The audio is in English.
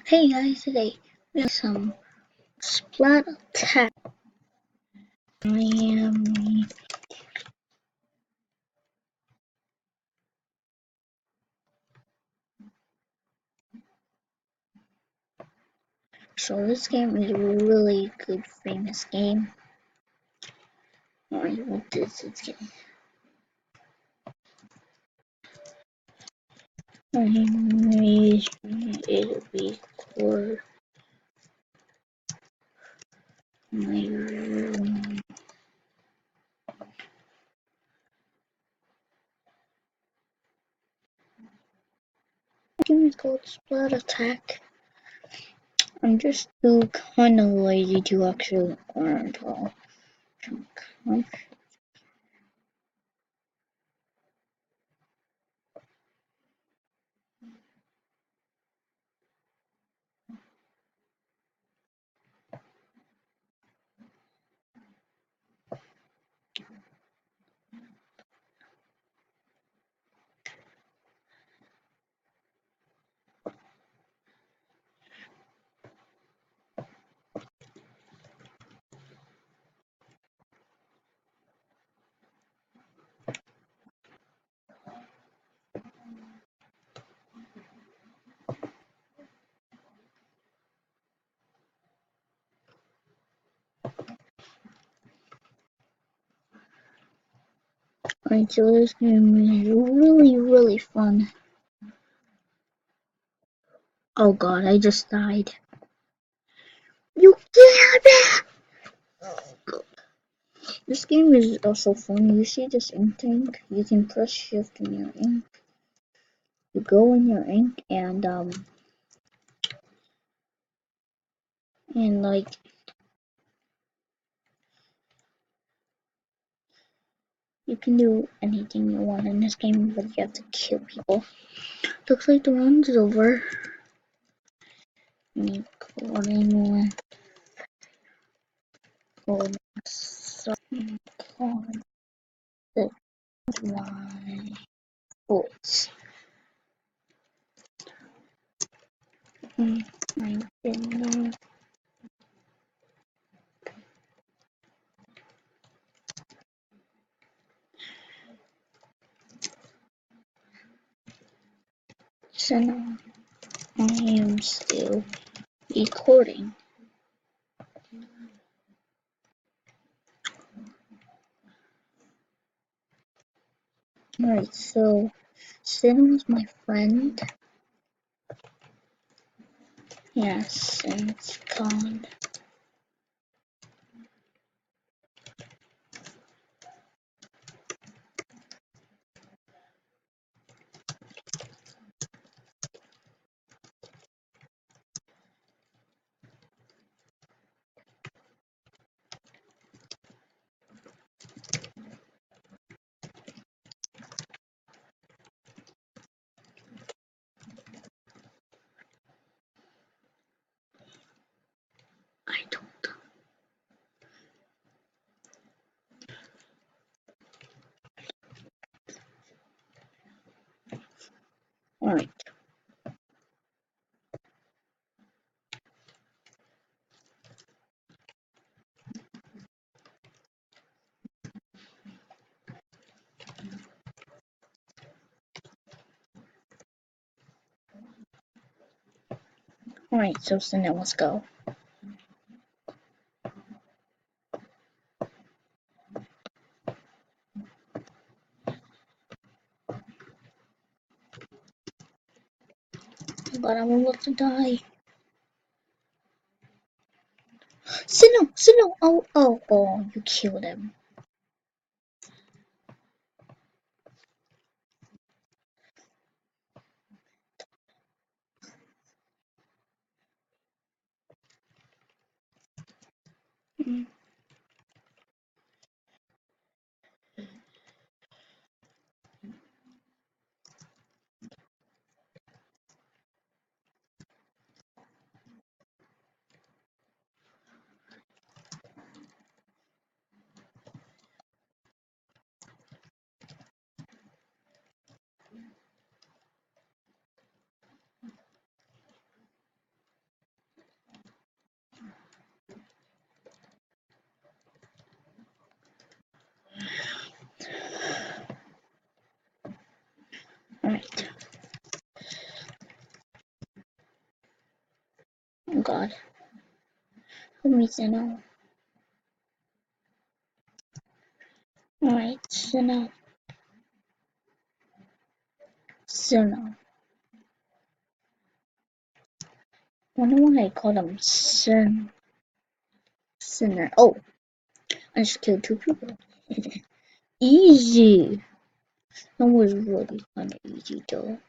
Hey guys, today we have some splat attack. Miami. So this game is a really good, famous game. Alright, what is this game? It'll be for my room. The game is called Splat Attack. I'm just still kinda lazy to actually learn it all. Alright, so this game is really fun. Oh god, I just died. You killed me! This game is also fun. You see this ink tank? You can press shift in your ink. You go in your ink and like you can do anything you want in this game, but you have to kill people. Looks like the round is over. Recording with my voice. I didn't so now I am still recording. Alright, so Sin was my friend. Yes, and it's gone. I don't. Alright. Alright, so now let's go. But I'm about to die. Sino! Oh, you killed him. Mm. God, help me to know. Alright, so now. Wonder why I call them sinner. Oh, I just killed 2 people. Easy. That was really kinda easy though.